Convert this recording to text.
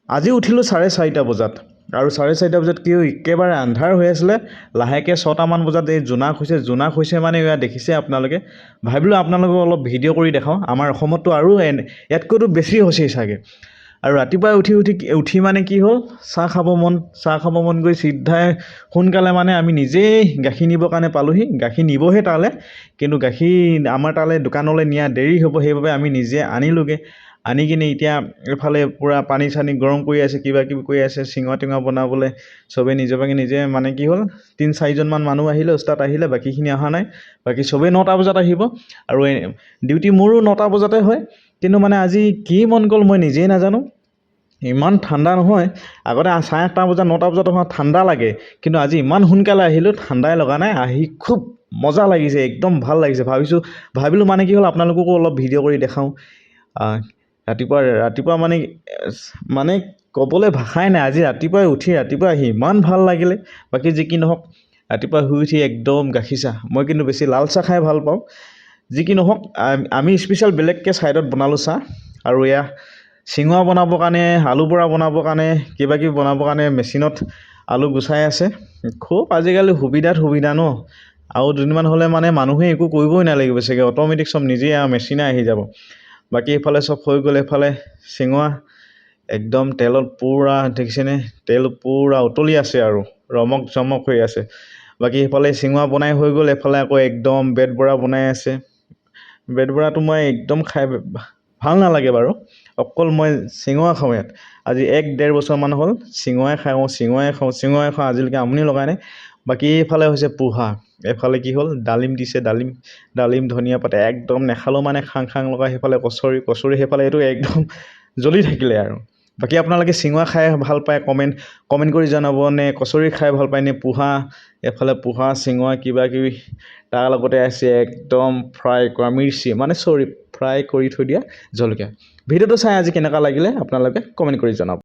আজি উঠিলোঁ 4:30 বজাত আৰু 4:30 বজাত কি একেবাৰে আন্ধাৰ হৈ আছিলে। লাহেকৈ 6টামান বজাত এই জোনাক হৈছে মানে এয়া দেখিছে আপোনালোকে। ভাবিলোঁ আপোনালোকক অলপ ভিডিঅ' কৰি দেখাওঁ। আমাৰ অসমততো আৰু ইয়াতকৈতো বেছি হৈছেই চাগে। আৰু ৰাতিপুৱাই উঠি মানে কি হ'ল, চাহ খাব মন গৈ চিধাই সোনকালে মানে আমি নিজেই গাখীৰ নিবৰ কাৰণে পালোঁহি। গাখীৰ নিবহে তালৈ, কিন্তু গাখীৰ আমাৰ তালৈ দোকানলৈ নিয়া দেৰি হ'ব, সেইবাবে আমি নিজে আনিলোগৈ। আনি কিনে এতিয়া এফালে পূৰা পানী চানী গৰম কৰি আছে, কিবা কিবি কৰি আছে, চিঙৰা টিঙৰা বনাবলৈ চবেই নিজে মানে কি হ'ল 3-4জনমান মানুহ আহিলে, ওস্তাদ আহিলে, বাকীখিনি অহা নাই। বাকী চবেই 9টা বজাত আহিব আৰু ডিউটি মোৰো 9টা বজাতে হয়। কিন্তু মানে আজি কি মন গ'ল মই নিজেই নাজানো। ইমান ঠাণ্ডা নহয়, আগতে 8:30 বজাত 9টা বজাত ঠাণ্ডা লাগে, কিন্তু আজি ইমান সোনকালে আহিলোঁ, ঠাণ্ডাই লগা নাই। আহি খুব মজা লাগিছে, একদম ভাল লাগিছে। ভাবিলোঁ মানে কি হ'ল আপোনালোককো অলপ ভিডিঅ' কৰি দেখাওঁ। ৰাতিপুৱা মানে ক'বলৈ ভাষাই নাই। আজি ৰাতিপুৱা আহি ইমান ভাল লাগিলে। বাকী যি কি নহওক, ৰাতিপুৱা শুই উঠি একদম গাখীৰ চাহ, মই কিন্তু বেছি লাল চাহ খাই ভাল পাওঁ। যি কি নহওক, আমি স্পেচিয়েল বেলেগকৈ ছাইডত বনালোঁ চাহ। আৰু এয়া চিঙৰা বনাবৰ কাৰণে, আলু বৰা বনাবৰ কাৰণে, কিবা কিবি বনাবৰ কাৰণে মেচিনত আলু গুচাই আছে। খুব আজিকালি সুবিধা ন। আৰু দুদিনমান হ'লে মানে মানুহে একো কৰিবই নালাগিব চাগে, অট'মেটিক চব নিজেই মেচিনে আহি যাব। বাকী এইফালে চব হৈ গ'ল। এইফালে চিঙৰা একদম তেলত পূৰা দেখিছেনে, তেল পূৰা উতলি আছে আৰু ৰমক জমক হৈ আছে। বাকী সেইফালে চিঙৰা বনাই হৈ গ'ল। এফালে আকৌ একদম বেড বৰা বনাই আছে। বেড বৰাটো মই একদম খাই ভাল নালাগে বাৰু, অকল মই চিঙৰা খাওঁ ইয়াত। আজি 1-1.5 বছৰমান হ'ল চিঙৰাই খাওঁ, আজিলৈকে আমনি লগাই নাই। বাকী এইফালে হৈছে পোহা। এফালে কি হ'ল, ডালিম দিছে, ডালিম ধনিয়া পাতে একদম নেখালেও মানে খাং লগাই। সেইফালে কচৰি সেইফালে এইটো একদম জ্বলি থাকিলে আৰু। বাকী আপোনালোকে চিঙৰা খাই ভাল পায়, কমেণ্ট কৰি জনাব, নে কচৰি খাই ভাল পায়, নে পোহা। এফালে পোহা চিঙৰা কিবা কিবি, তাৰ লগতে আছে একদম ফ্ৰাই কৰা মিৰ্চি, ফ্ৰাই কৰি থৈ দিয়া জলকীয়া। ভিডিঅ'টো চাই আজি কেনেকুৱা লাগিলে আপোনালোকে কমেণ্ট কৰি জনাব।